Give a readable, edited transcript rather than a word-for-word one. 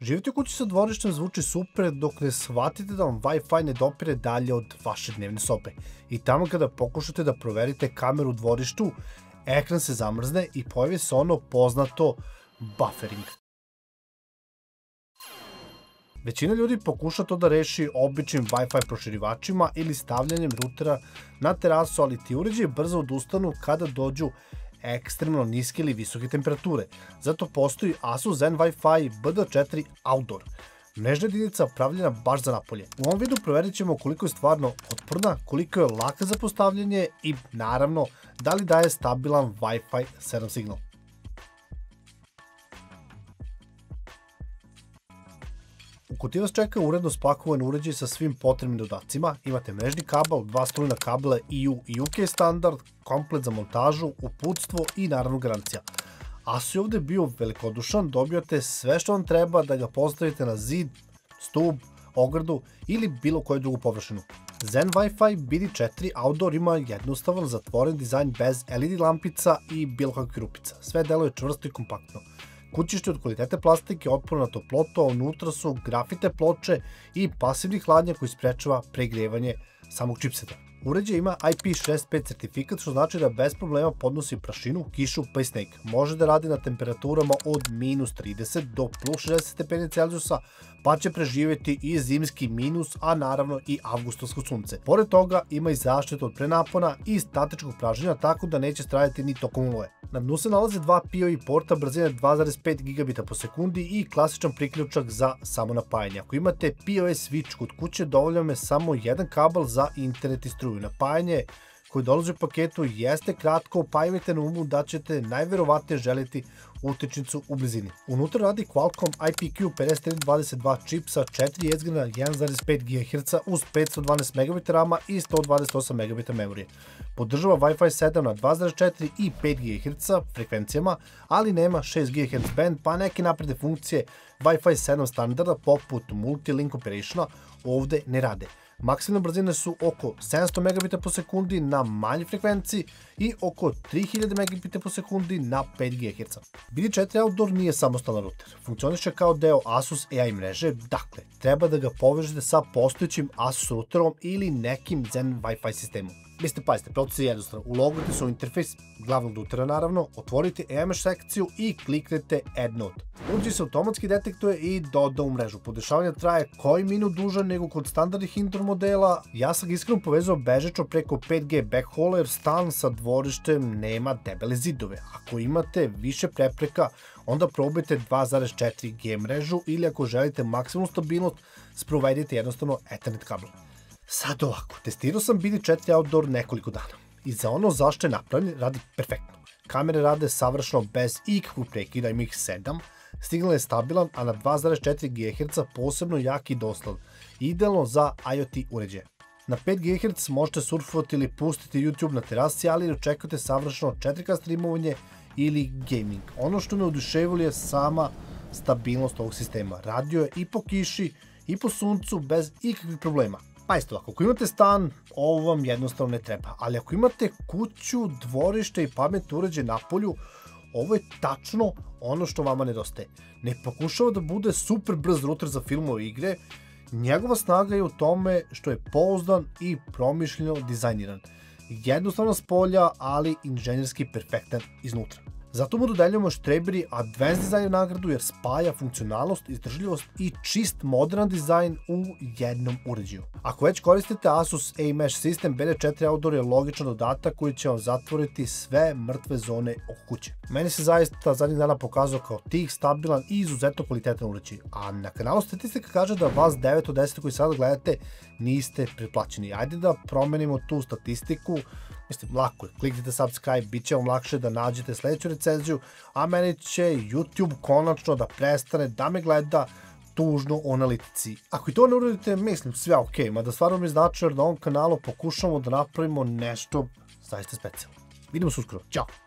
Živjeti u kući sa dvorištem zvuči super dok ne shvatite da vam Wi-Fi ne dopire dalje od vaše dnevne sobe. I tamo kada pokušate da proverite kameru u dvorištu, ekran se zamrzne i pojavi se ono poznato buffering. Većina ljudi pokuša to da reši običnim Wi-Fi proširivačima ili stavljanjem rutera na terasu, ali ti uređaji brzo odustanu kada dođu ekstremno niske ili visoke temperature. Zato postoji Asus Zen Wi-Fi BD4 Outdoor. Mrežna jedinica pravljena baš za napolje. U ovom videu proverit ćemo koliko je stvarno otporna, koliko je laka za postavljanje i naravno da li daje stabilan Wi-Fi 7 signal. U kutiji vas čeka uredno spakovan uređaj sa svim potrebnim dodacima. Imate mrežni kabel, dva strujna kabela EU i UK standard, komplet za montažu, uputstvo i naravno garancija. Asus je ovde bio velikodušan, dobijate sve što vam treba da ga postavite na zid, stub, ogradu ili bilo koju drugu površinu. Zen Wi-Fi BD4 Outdoor ima jednostavan zatvoren dizajn bez LED lampica i bilo kakvih rupica. Sve deluje čvrsto i kompaktno. Kućište od kvalitete plastike, otporno na toplotu, a unutra su grafite ploče i pasivni hladnjak koji sprečava pregrevanje samog čipseta. Uređaj ima IP65 certifikat, što znači da bez problema podnosi prašinu, kišu pa i sneg. Može da radi na temperaturama od -30 do +60 stepeni Celzijusa, pa će preživjeti i zimski minus, a naravno i avgustovsko sunce. Pored toga ima i zaštitu od prenapona i statičkog pražnjenja, tako da neće stradati ni tokom oluje. Na dnu se nalaze dva PoE porta brzine 2,5 gigabita po sekundi i klasičan priključak za samonapajanje. Ako imate PoE switch kod kuće, dovoljno je samo jedan kabel za internet i struju. Napajanje koji dolazi u paketu jeste kratko, pa imajte na umu da ćete najverovatnije želiti utičnicu u blizini. Unutra radi Qualcomm IPQ5322 čip sa 4 jezgrena 1,5 GHz uz 512 MB RAM i 128 MB memorije. Podržava Wi-Fi 7 na 2,4 i 5 GHz frekvencijama, ali nema 6 GHz band, pa neke napredne funkcije Wi-Fi 7 standarda poput Multi-Link Operationa ovde ne rade. Maksimalne brzine su oko 700 megabita po sekundi na manjoj frekvenciji i oko 3000 megabita po sekundi na 5 GHz. BD4 Outdoor nije samostalan ruter. Funkcioniše kao deo Asus AI mreže, dakle, treba da ga povežete sa postojećim Asus ruterom ili nekim Zen Wi-Fi sistemom. Pazite, proces je jednostavno. Ulogujte se u interfejs glavnog rutera naravno, otvorite EMS sekciju i kliknete Add Node. Uređaj se automatski detektuje i doda u mrežu. Podešavanje traje koji minut duže nego kod standardnih indoor modela. Ja sam ga iskreno povezao bežečno preko 5G backhaula jer stan sa dvorištem nema debele zidove. Ako imate više prepreka, onda probajte 2,4G mrežu ili ako želite maksimalnu stabilnost, sprovedite jednostavno Ethernet kabel. Sad ovako, testirao sam BD4 Outdoor nekoliko dana i za ono zašto je napravljen radi perfektno. Kamere rade savršeno bez ikakvog prekida, ima ih 7, signal je stabilan, a na 2,4 GHz posebno jak i dosledan, idealno za IoT uređaje. Na 5 GHz možete surfovati ili pustiti YouTube na terasi, ali očekujete savršeno 4K streamovanje ili gaming. Ono što me oduševilo je sama stabilnost ovog sistema. Radio je i po kiši i po suncu bez ikakvih problema. Pazite ovako, ako imate stan, ovo vam jednostavno ne treba, ali ako imate kuću, dvorište i pametne uređaje na polju, ovo je tačno ono što vama nedostaje. Ne pokušava da bude super brz ruter za filmove i igre, njegova snaga je u tome što je pouzdan i promišljeno dizajniran. Jednostavno s polja, ali inženjerski perfektan iznutra. Zato mu dodeljujemo Štreberi Advanced Design nagradu jer spaja funkcionalnost, izdržljivost i čist modern dizajn u jednom uređaju. Ako već koristite Asus AIMesh sistem, BD4 Outdoor je logičan dodatak koji će vam zatvoriti sve mrtve zone oko kuće. Meni se zaista zadnjih dana pokazao kao tih, stabilan i izuzetno kvalitetan uređaj. A na kanalu statistika kaže da vas 9 od 10 koji sada gledate niste pretplaćeni. Ajde da promenimo tu statistiku. Mislim, lako je, kliknite subscribe, bit će vam lakše da nađete sledeću recenziju, a meni će YouTube konačno da prestane da me gleda tužno u analitici. Ako i to ne uradite, mislim, sve ok, mada stvarno mi znači jer na ovom kanalu pokušamo da napravimo nešto zaista specijalno. Vidimo se uskoro, ćao!